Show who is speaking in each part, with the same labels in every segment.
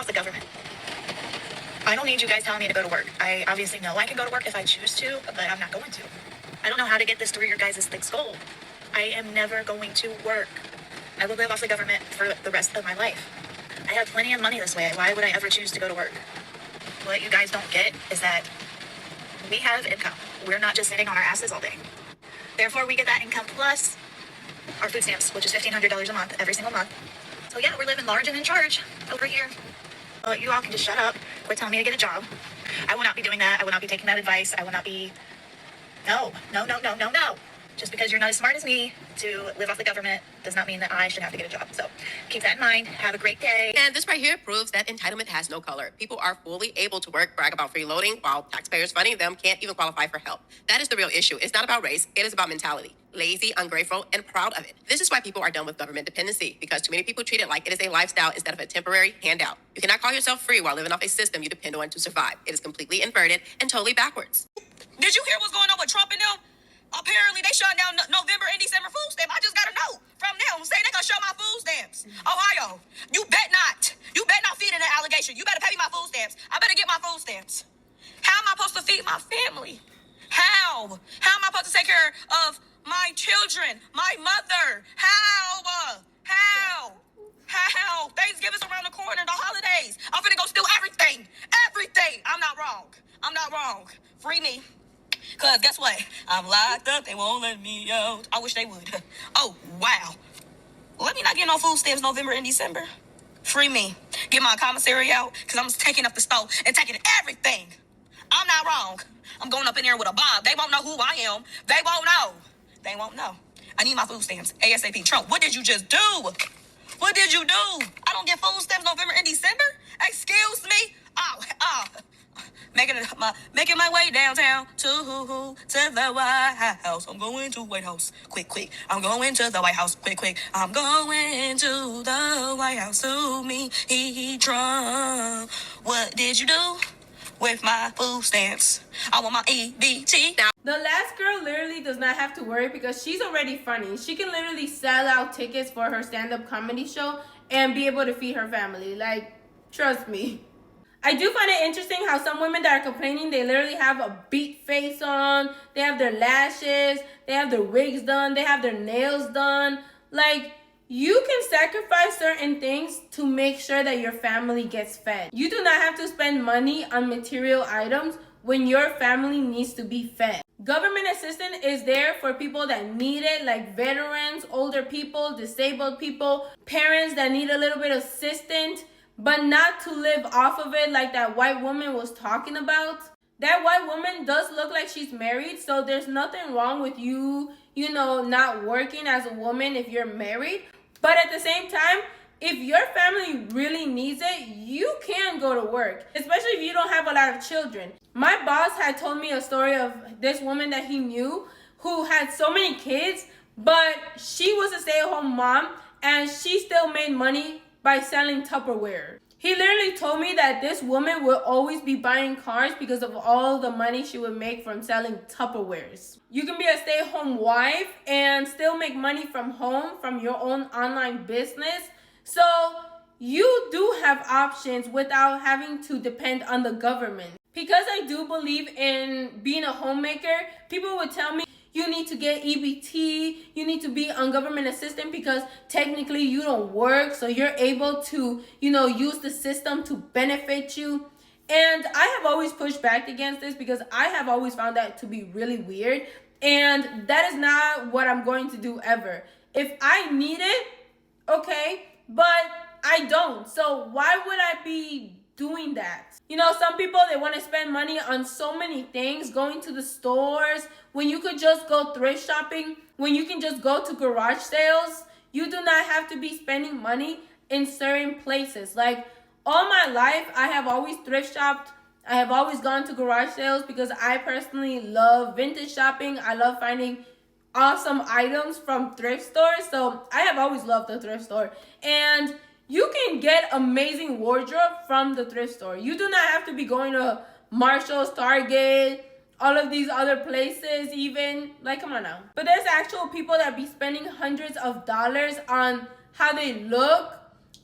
Speaker 1: the government. I don't need you guys telling me to go to work. I obviously know I can go to work if I choose to, but I'm not going to. I don't know how to get this through your guys' thick skull. I am never going to work. I will live off the government for the rest of my life. I have plenty of money this way. Why would I ever choose to go to work? What you guys don't get is that we have income. We're not just sitting on our asses all day. Therefore, we get that income plus our food stamps, which is $1,500 a month, every single month. So yeah, we're living large and in charge over here. You all can just shut up. Quit telling me to get a job. I will not be doing that. I will not be taking that advice. I will not be... No. Just because you're not as smart as me to live off the government does not mean that I should have to get a job. So keep that in mind. Have a great day.
Speaker 2: And this right here proves that entitlement has no color. People are fully able to work, brag about freeloading, while taxpayers funding them can't even qualify for help. That is the real issue. It's not about race. It is about mentality. Lazy, ungrateful, and proud of it. This is why people are done with government dependency, because too many people treat it like it is a lifestyle instead of a temporary handout. You cannot call yourself free while living off a system you depend on to survive. It is completely inverted and totally backwards.
Speaker 3: Did you hear what's going on with Trump and them? Apparently, they shut down November and December food stamp. I just got a note from them saying they gonna shut my food stamps. Ohio, you bet not. You bet not feed in that allegation. You better pay me my food stamps. I better get my food stamps. How am I supposed to feed my family? How? How am I supposed to take care of my children, my mother? How? Thanksgiving's around the corner, the holidays. I'm finna go steal everything. Everything. I'm not wrong. Free me. Cause guess what? I'm locked up. They won't let me out. I wish they would. Oh, wow. Let me not get no food stamps November and December. Free me. Get my commissary out. Cause I'm taking up the stove and taking everything. I'm not wrong. I'm going up in there with a bomb. They won't know who I am. They won't know. I need my food stamps. ASAP. Trump, what did you just do? What did you do? I don't get food stamps November and December? Excuse me? Making my way downtown to the White House. I'm going to White House. Quick. I'm going to the White House. Quick. I'm going to the White House to meet Trump. What did you do with my food stamps? I want my EBT now.
Speaker 4: The last girl literally does not have to worry because she's already funny. She can literally sell out tickets for her stand-up comedy show and be able to feed her family. Like, trust me. I do find it interesting how some women that are complaining, they literally have a beat face on, they have their lashes, they have their wigs done, they have their nails done. Like, you can sacrifice certain things to make sure that your family gets fed. You do not have to spend money on material items when your family needs to be fed. Government assistance is there for people that need it, like veterans, older people, disabled people, parents that need a little bit of assistance, but not to live off of it like that white woman was talking about. That white woman does look like she's married, so there's nothing wrong with you not working as a woman if you're married. But at the same time, if your family really needs it, you can go to work, especially if you don't have a lot of children. My boss had told me a story of this woman that he knew who had so many kids, but she was a stay-at-home mom and she still made money by selling Tupperware. He literally told me that this woman will always be buying cars because of all the money she would make from selling Tupperwares. You can be a stay-at-home wife and still make money from home, from your own online business. So you do have options without having to depend on the government. Because I do believe in being a homemaker, people would tell me, you need to get EBT, you need to be on government assistance because technically you don't work, so you're able to, use the system to benefit you. And I have always pushed back against this because I have always found that to be really weird. And that is not what I'm going to do ever. If I need it, okay, but I don't. So why would I be doing that? Some people, they want to spend money on so many things, going to the stores, when you could just go thrift shopping, when you can just go to garage sales. You do not have to be spending money in certain places. Like, all my life, I have always thrift shopped. I have always gone to garage sales because I personally love vintage shopping. I love finding awesome items from thrift stores. So I have always loved the thrift store. And you can get amazing wardrobe from the thrift store. You do not have to be going to Marshall's, Target, all of these other places even. Like, come on now. But there's actual people that be spending hundreds of dollars on how they look.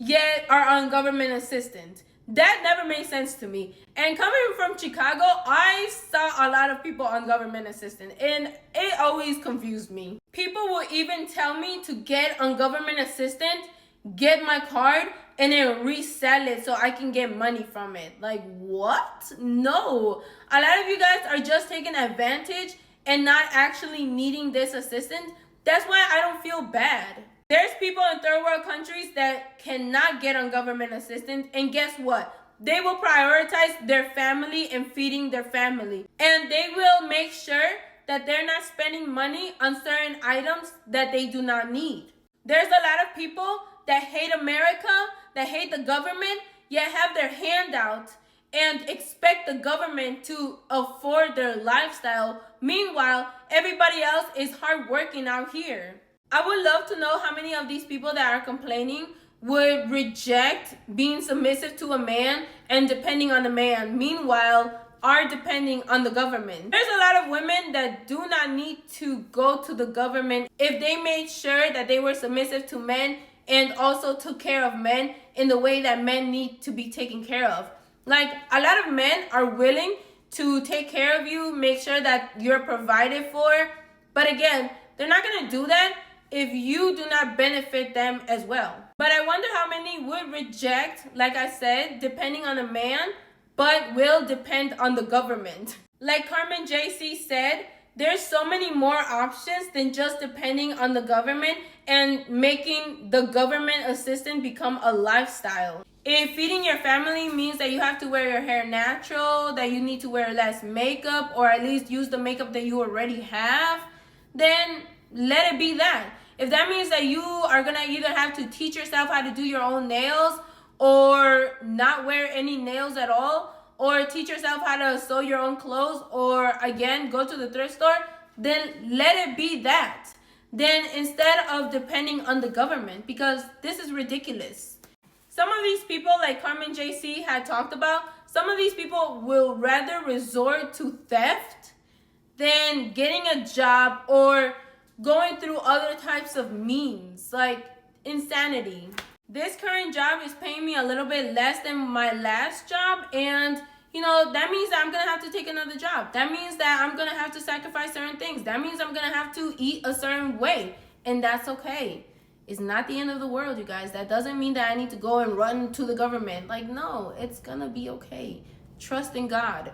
Speaker 4: yet are on government assistance. That never made sense to me. And coming from Chicago, I saw a lot of people on government assistance, and it always confused me. People will even tell me to get on government assistance, get my card, and then resell it so I can get money from it. Like, what? No. A lot of you guys are just taking advantage and not actually needing this assistance. That's why I don't feel bad. There's people in third world countries that cannot get on government assistance, and guess what? They will prioritize their family and feeding their family. And they will make sure that they're not spending money on certain items that they do not need. There's a lot of people that hate America, that hate the government, yet have their hand out and expect the government to afford their lifestyle. Meanwhile, everybody else is hardworking out here. I would love to know how many of these people that are complaining would reject being submissive to a man and depending on a man, meanwhile are depending on the government. There's a lot of women that do not need to go to the government if they made sure that they were submissive to men and also took care of men in the way that men need to be taken care of. Like, a lot of men are willing to take care of you, make sure that you're provided for, but again, they're not gonna do that if you do not benefit them as well. But I wonder how many would reject, like I said, depending on a man, but will depend on the government. Like Carmen JC said, there's so many more options than just depending on the government and making the government assistance become a lifestyle. If feeding your family means that you have to wear your hair natural, that you need to wear less makeup, or at least use the makeup that you already have, then let it be that. If that means that you are gonna either have to teach yourself how to do your own nails, or not wear any nails at all, or teach yourself how to sew your own clothes, or again, go to the thrift store, then let it be that. Then instead of depending on the government, because this is ridiculous. Some of these people, like Carmen JC had talked about, some of these people will rather resort to theft than getting a job or going through other types of means, like insanity. This current job is paying me a little bit less than my last job, and that means that I'm gonna have to take another job. That means that I'm gonna have to sacrifice certain things. That means I'm gonna have to eat a certain way, and that's okay. It's not the end of the world, you guys. That doesn't mean that I need to go and run to the government. Like, no, it's gonna be okay. Trust in God.